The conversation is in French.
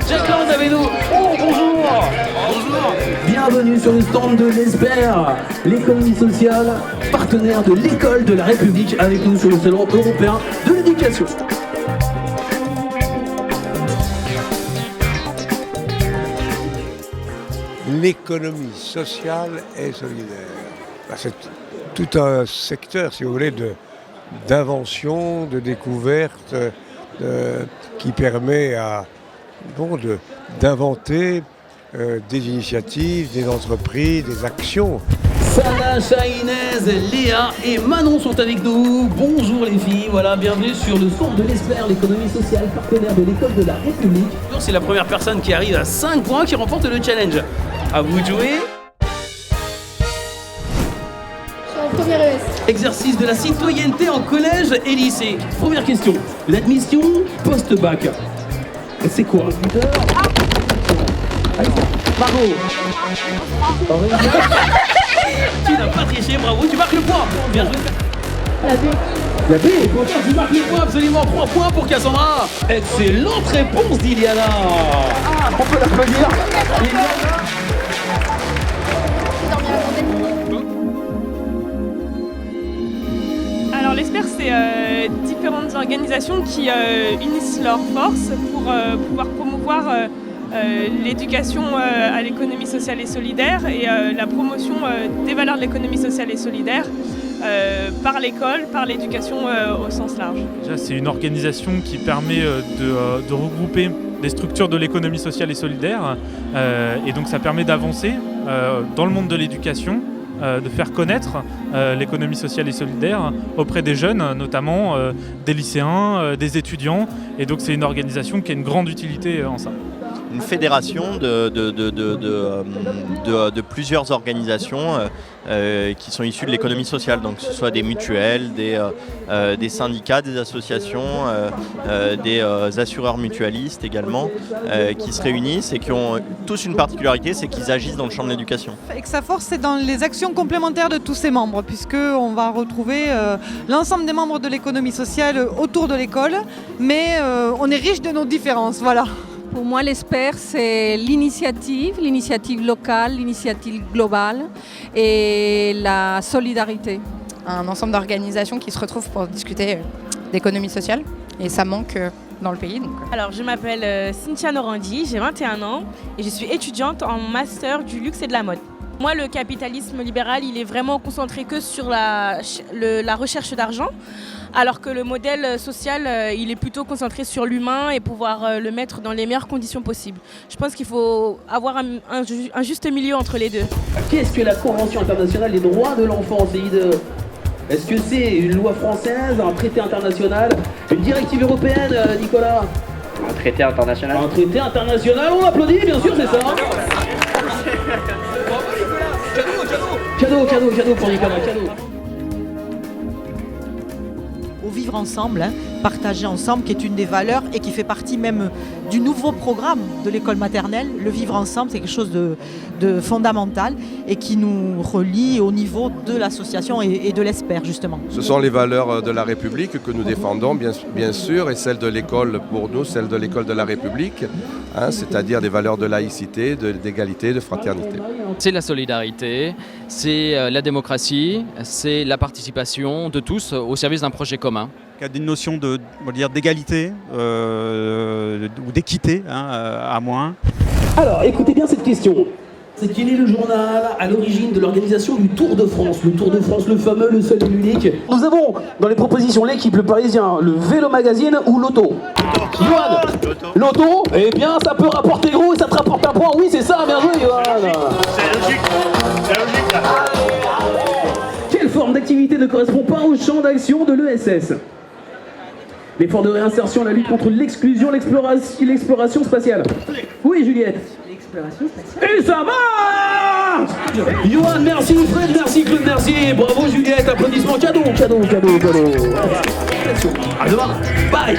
Jacques-Claude avec nous. Oh, bonjour. Bonjour. Bienvenue sur le stand de l'ESPER, l'économie sociale, partenaire de l'école de la République, avec nous sur le salon européen de l'éducation. L'économie sociale et solidaire. C'est tout un secteur, si vous voulez, d'invention, de découverte, qui permet d'inventer des initiatives, des entreprises, des actions. Sana, Inès, Léa et Manon sont avec nous. Bonjour les filles, voilà, bienvenue sur le stand de l'ESPER, l'économie sociale, partenaire de l'école de la République. C'est la première personne qui arrive à 5 points qui remporte le challenge. À vous de jouer. Je suis en première ES. Exercice de la citoyenneté en collège et lycée. Première question, l'admission post-bac. C'est quoi? Bravo. Tu n'as pas triché, bravo, tu marques le point. Bien joué. La B. La B, pourtant tu marques le point, absolument 3 points pour Cassandra. Excellente réponse d'Iliana. On peut l'applaudir. Alors l'ESPER, c'est différentes organisations qui unissent leurs forces pour pouvoir promouvoir l'éducation à l'économie sociale et solidaire et la promotion des valeurs de l'économie sociale et solidaire par l'école, par l'éducation au sens large. Déjà, c'est une organisation qui permet de regrouper des structures de l'économie sociale et solidaire et donc ça permet d'avancer dans le monde de l'éducation, de faire connaître l'économie sociale et solidaire auprès des jeunes, notamment des lycéens, des étudiants, et donc c'est une organisation qui a une grande utilité en ça. Une fédération de plusieurs organisations qui sont issues de l'économie sociale, donc que ce soit des mutuelles, des syndicats, des associations, des assureurs mutualistes également, qui se réunissent et qui ont tous une particularité, c'est qu'ils agissent dans le champ de l'éducation. Et que sa force, c'est dans les actions complémentaires de tous ses membres, puisqu'on va retrouver l'ensemble des membres de l'économie sociale autour de l'école, mais on est riche de nos différences, voilà. Pour moi, l'ESPER, c'est l'initiative locale, l'initiative globale et la solidarité. Un ensemble d'organisations qui se retrouvent pour discuter d'économie sociale et ça manque dans le pays. Donc. Alors je m'appelle Cynthia Norandi, j'ai 21 ans et je suis étudiante en master du luxe et de la mode. Moi, le capitalisme libéral, il est vraiment concentré que sur la recherche d'argent, alors que le modèle social, il est plutôt concentré sur l'humain et pouvoir le mettre dans les meilleures conditions possibles. Je pense qu'il faut avoir un juste milieu entre les deux. Qu'est-ce que la Convention internationale des droits de l'enfant, CIDE? Est-ce que c'est une loi française, un traité international, une directive européenne, Nicolas? Un traité international. Un traité international, on applaudit, bien sûr, c'est ça. Cadeau pour Nicolas, cadeau. Au vivre ensemble, partager ensemble, qui est une des valeurs et qui fait partie même du nouveau programme de l'école maternelle. Le vivre ensemble, c'est quelque chose de fondamental et qui nous relie au niveau de l'association et de l'ESPER, justement. Ce sont les valeurs de la République que nous défendons, bien sûr, et celles de l'école pour nous, celles de l'école de la République, c'est-à-dire des valeurs de laïcité, d'égalité, de fraternité. C'est la solidarité, c'est la démocratie, c'est la participation de tous au service d'un projet commun. Il y a des notions d'égalité ou d'équité à moins. Alors, écoutez bien cette question. C'est quel est le journal à l'origine de l'organisation du Tour de France? Le Tour de France, le fameux, le seul et l'unique. Nous avons dans les propositions l'équipe, le Parisien, le Vélo Magazine ou l'Auto. Yoann, l'Auto, eh bien ça peut rapporter gros et ça te rapporte un point. Oui, c'est ça, bien joué, Yoann. C'est logique. Quelle forme d'activité ne correspond pas au champ d'action de l'ESS? L'effort de réinsertion, la lutte contre l'exclusion, l'exploration spatiale. Oui, Juliette. L'exploration spatiale. Et ça marche! Yoann, merci, Fred, merci, Claude, merci. Bravo, Juliette, applaudissements, cadeau. À demain. Bye.